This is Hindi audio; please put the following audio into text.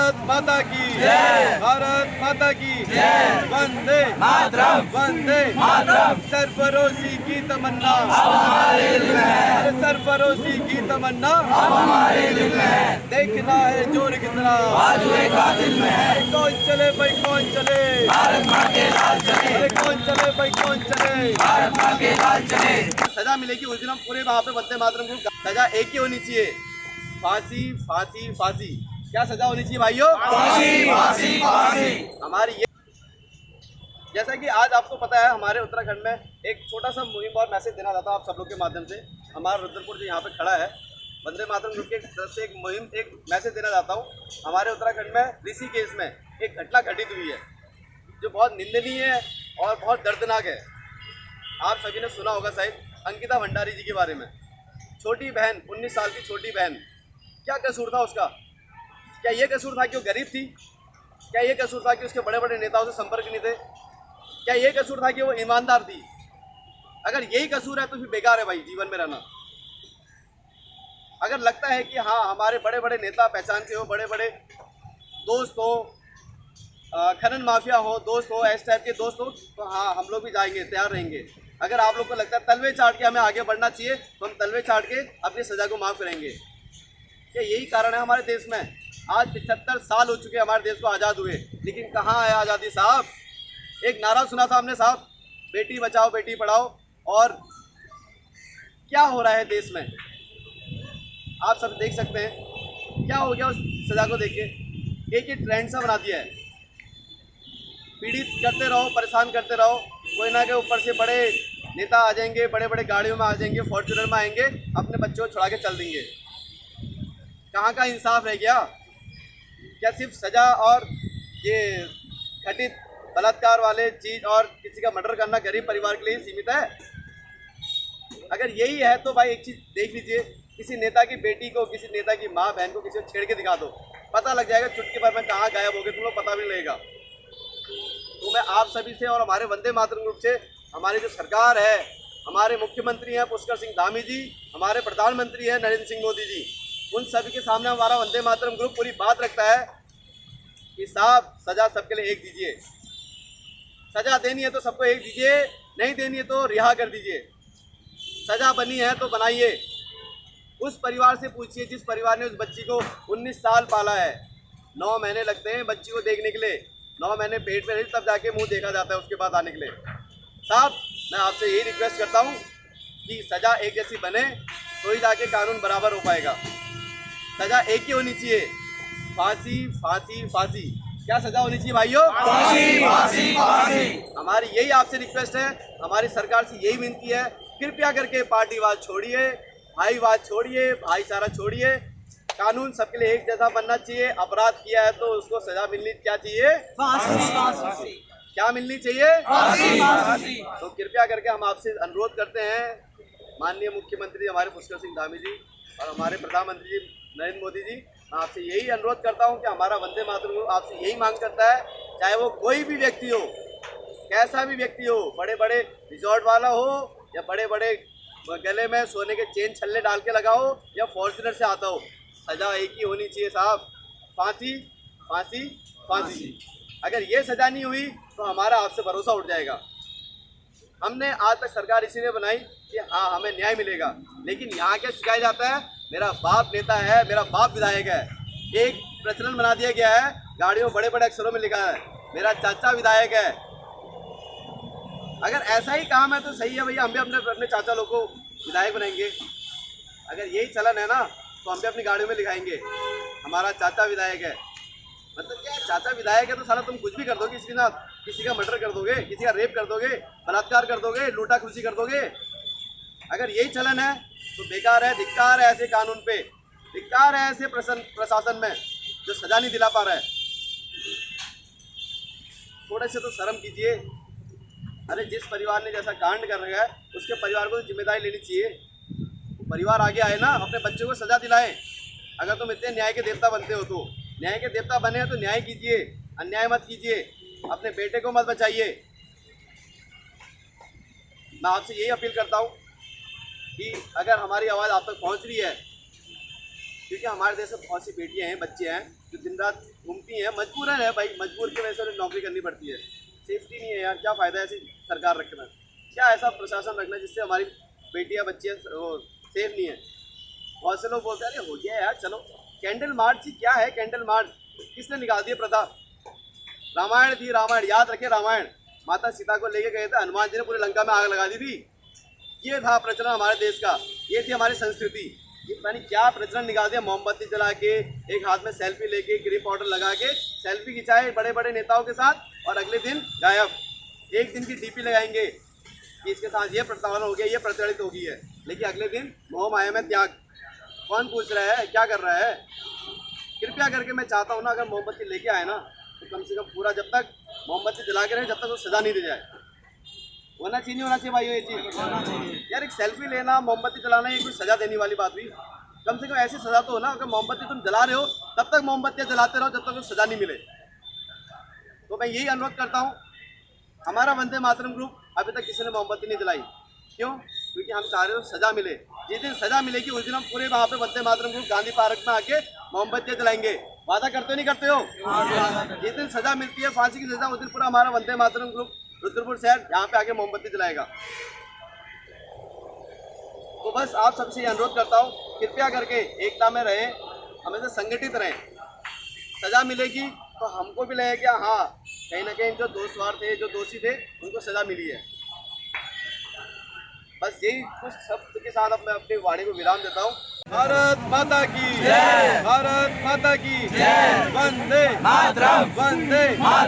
भारत माता की जय, भारत माता की जय, वंदे मातरम, वंदे मातरम। सरफरोशी की तमन्ना अब हमारे दिल में है, सरफरोशी की तमन्ना अब हमारे दिल में है। देखना है जोर कितना बाजुए का दिल में है। कौन चले भाई कौन चले, भारत माँ के लाल चले। अरे कौन चले भाई कौन चले, भारत माँ के लाल चले। सजा मिलेगी उस दिन हम पूरे वहाँ पे वंदे मातरम को। सजा एक ही होनी चाहिए, फांसी फांसी फांसी। क्या सजा होनी चाहिए भाइयों? फांसी फांसी फांसी। हमारी ये, जैसा कि आज आपको पता है हमारे उत्तराखंड में एक छोटा सा मुहिम और मैसेज देना चाहता हूँ आप सब लोग के माध्यम से। हमारा रुद्रपुर जो यहाँ पे खड़ा है, वंदे मातरम ग्रुप की तरफ से एक मुहिम, एक मैसेज देना चाहता हूँ। हमारे उत्तराखंड में ऋषिकेश में एक घटना घटित हुई है जो बहुत निंदनीय है और बहुत दर्दनाक है। आप सभी ने सुना होगा शायद अंकिता भंडारी जी के बारे में। छोटी बहन, 19 साल की छोटी बहन, क्या कसूर था उसका? क्या ये कसूर था कि वो गरीब थी? क्या ये कसूर था कि उसके बड़े बड़े नेताओं से संपर्क नहीं थे? क्या ये कसूर था कि वो ईमानदार थी? अगर यही कसूर है तो फिर बेकार है भाई जीवन में रहना। अगर लगता है कि हाँ हमारे बड़े बड़े नेता पहचान के हो, बड़े बड़े दोस्त हो, खनन माफिया हो, दोस्त हो, इस टाइप के दोस्त हो, तो हाँ हम लोग भी जाएंगे, तैयार रहेंगे। अगर आप लोग को लगता है तलवे चाट के हमें आगे बढ़ना चाहिए तो हम तलवे चाट के अपनी सजा को माफ़ करेंगे। क्या यही कारण है हमारे देश में? आज 75 साल हो चुके हमारे देश को आज़ाद हुए, लेकिन कहाँ है आज़ादी साहब? एक नारा सुना था हमने साहब, बेटी बचाओ बेटी पढ़ाओ, और क्या हो रहा है देश में आप सब देख सकते हैं। क्या हो गया उस सज़ा को देख के? एक ही ट्रेंड सा बना दिया है, पीड़ित करते रहो, परेशान करते रहो। कोई ना के ऊपर से बड़े नेता आ जाएंगे, बड़े बड़े गाड़ियों में आ जाएंगे, फॉर्च्यूनर में आएंगे, अपने बच्चों को छुड़ा के चल देंगे। कहाँ का इंसाफ रह गया? क्या सिर्फ सज़ा और ये घटित बलात्कार वाले चीज़ और किसी का मर्डर करना गरीब परिवार के लिए सीमित है? अगर यही है तो भाई एक चीज़ देख लीजिए, किसी नेता की बेटी को, किसी नेता की माँ बहन को किसी को छेड़ के दिखा दो, पता लग जाएगा चुटकी भर में कहाँ गायब हो गए तुम लोग, पता भी नहीं लगेगा। तो मैं आप सभी से और हमारे वंदे मातरम ग्रुप से, हमारी जो सरकार है, हमारे मुख्यमंत्री हैं पुष्कर सिंह धामी जी, हमारे प्रधानमंत्री हैं नरेंद्र सिंह मोदी जी, उन सभी के सामने हमारा वंदे मातरम ग्रुप पूरी बात रखता है कि साहब सज़ा सबके लिए एक दीजिए। सज़ा देनी है तो सबको एक दीजिए, नहीं देनी है तो रिहा कर दीजिए। सज़ा बनी है तो बनाइए। उस परिवार से पूछिए जिस परिवार ने उस बच्ची को 19 साल पाला है। 9 महीने लगते हैं बच्ची को देखने के लिए, 9 महीने पेट में रही तब जाके मुंह देखा जाता है उसके बाद आने के लिए। साहब मैं आपसे यही रिक्वेस्ट करता हूँ कि सज़ा एक जैसी बने तो ही जाके कानून बराबर हो पाएगा। सज़ा एक ही होनी चाहिए, फांसी फांसी फांसी। क्या सज़ा होनी चाहिए भाइयों? फांसी फांसी फांसी। हमारी यही आपसे रिक्वेस्ट है, हमारी सरकार से यही विनती है, कृपया करके पार्टीवाद छोड़िए, भाईवाद छोड़िए, भाईचारा छोड़िए। कानून सबके लिए एक जैसा बनना चाहिए। अपराध किया है तो उसको सजा मिलनी क्या चाहिए? फांसी। क्या मिलनी चाहिए? फांसी। तो कृपया करके हम आपसे अनुरोध करते हैं, माननीय मुख्यमंत्री हमारे पुष्कर सिंह धामी जी और हमारे प्रधानमंत्री जी नरेंद्र मोदी जी, मैं आपसे यही अनुरोध करता हूं कि हमारा वंदे मातरम आपसे यही मांग करता है, चाहे वो कोई भी व्यक्ति हो, कैसा भी व्यक्ति हो, बड़े बड़े रिजॉर्ट वाला हो या बड़े बड़े गले में सोने के चेन छल्ले डाल के लगाओ या फॉर्च्यूनर से आता हो, सज़ा एक ही होनी चाहिए साहब, फांसी फांसी फांसी। अगर ये सज़ा नहीं हुई तो हमारा आपसे भरोसा उठ जाएगा। हमने आज तक सरकार इसीलिए बनाई कि हाँ हमें न्याय मिलेगा, लेकिन यहाँ क्या सिखाया जाता है? मेरा बाप नेता है, मेरा बाप विधायक है। एक प्रचलन बना दिया गया है, गाड़ियों बड़े बड़े अक्षरों में लिखा है मेरा चाचा विधायक है। अगर ऐसा ही काम है तो सही है भैया, हम भी अपने चाचा लोग को विधायक बनाएंगे। अगर यही चलन है ना तो हम भी अपनी गाड़ियों में लिखाएंगे हमारा चाचा विधायक है। मतलब क्या, चाचा विधायक है तो साला तुम कुछ भी कर दोगे इसके साथ, किसी का मर्डर कर दोगे, किसी का रेप कर दोगे, बलात्कार कर दोगे, लूटा खुशी कर दोगे। अगर यही चलन है तो बेकार है, धिक्कार है ऐसे कानून पे, धिक्कार है ऐसे प्रशासन में जो सजा नहीं दिला पा रहा है। थोड़े से तो शर्म कीजिए। अरे जिस परिवार ने जैसा कांड कर रहा है उसके परिवार को तो जिम्मेदारी लेनी चाहिए। परिवार आगे आए ना, अपने बच्चों को सजा दिलाए। अगर तुम इतने न्याय के देवता बनते हो तो न्याय के देवता बने हैं तो न्याय कीजिए, अन्याय मत कीजिए, अपने बेटे को मत बचाइए। मैं आपसे यही अपील करता हूँ कि अगर हमारी आवाज़ आप तक पहुँच रही है क्योंकि हमारे देश में बहुत सी बेटियां हैं, बच्चे हैं जो दिन रात घूमती हैं, मजबूरन है भाई, मजबूर की वजह से उन्हें नौकरी करनी पड़ती है। सेफ्टी नहीं है यार, क्या फ़ायदा है ऐसी सरकार रखना, क्या ऐसा प्रशासन रखना जिससे हमारी बेटियां बच्चे वो सेफ नहीं है। बहुत से लोग बोलते हैं अरे हो गया यार चलो। कैंडल मार्च ही क्या है, कैंडल मार्च किसने निकाल दिया प्रथा? रामायण थी, रामायण याद रखे, रामायण माता सीता को लेके गए थे, हनुमान जी ने पूरी लंका में आग लगा दी थी। ये था प्रचलन हमारे देश का, ये थी हमारी संस्कृति। ये पता नहीं क्या प्रचलन निकाल दिया, मोमबत्ती जला के, एक हाथ में सेल्फी लेके, क्रीम पाउडर लगा के सेल्फी खिंचाए बड़े बड़े नेताओं के साथ, और अगले दिन गायब। एक दिन की डीपी लगाएंगे कि इसके साथ ये प्रताड़ना हो गया, ये प्रचलित हो गई है, लेकिन अगले दिन मोह माया में त्याग। कौन पूछ रहा है, क्या कर रहा है? कृपया करके मैं चाहता हूँ ना, अगर मोमबत्ती लेके आए ना तो कम से कम पूरा जब तक मोमबत्ती जला के रहे, जब तक वो सजा नहीं दी जाए। होना चाहिए, नहीं होना चाहिए भाई ये चीज़? यार एक सेल्फी लेना, मोमबत्ती जलाना, ये कोई सजा देने वाली बात हुई? कम से कम ऐसी सजा तो हो ना, अगर मोमबत्ती तुम जला रहे हो तब तक मोमबत्तियाँ जलाते रहो जब तक सजा नहीं मिले। तो मैं यही अनुरोध करता हूँ, हमारा वंदे मातरम ग्रुप अभी तक किसी ने मोमबत्ती नहीं जलाई। क्यों? क्योंकि हम चाह रहे हो सजा मिले। जिस दिन सजा मिलेगी उस दिन हम पूरे वहाँ पे वंदे मातरम ग्रुप गांधी पार्क में आके मोमबत्तियाँ जलाएंगे। वादा करते हो नहीं करते हो? जिस दिन सजा मिलती है, फांसी की सजा, उस दिन पूरा हमारा वंदे मातरम ग्रुप रुद्रपुर शहर यहाँ पे आके मोमबत्ती जलाएगा। तो बस आप सबसे ये अनुरोध करता हूँ, कृपया करके एकता में रहें, हमेशा संगठित रहें। सजा मिलेगी तो हमको भी लगेगा हाँ कहीं ना कहीं जो दोषवार थे, जो दोषी थे, उनको सजा मिली है। बस यही कुछ शब्द के साथ अब मैं अपनी वाणी को विराम देता हूँ। भारत माता की जय, भारत माता की जय, वंदे मातरम, वंदे मातरम।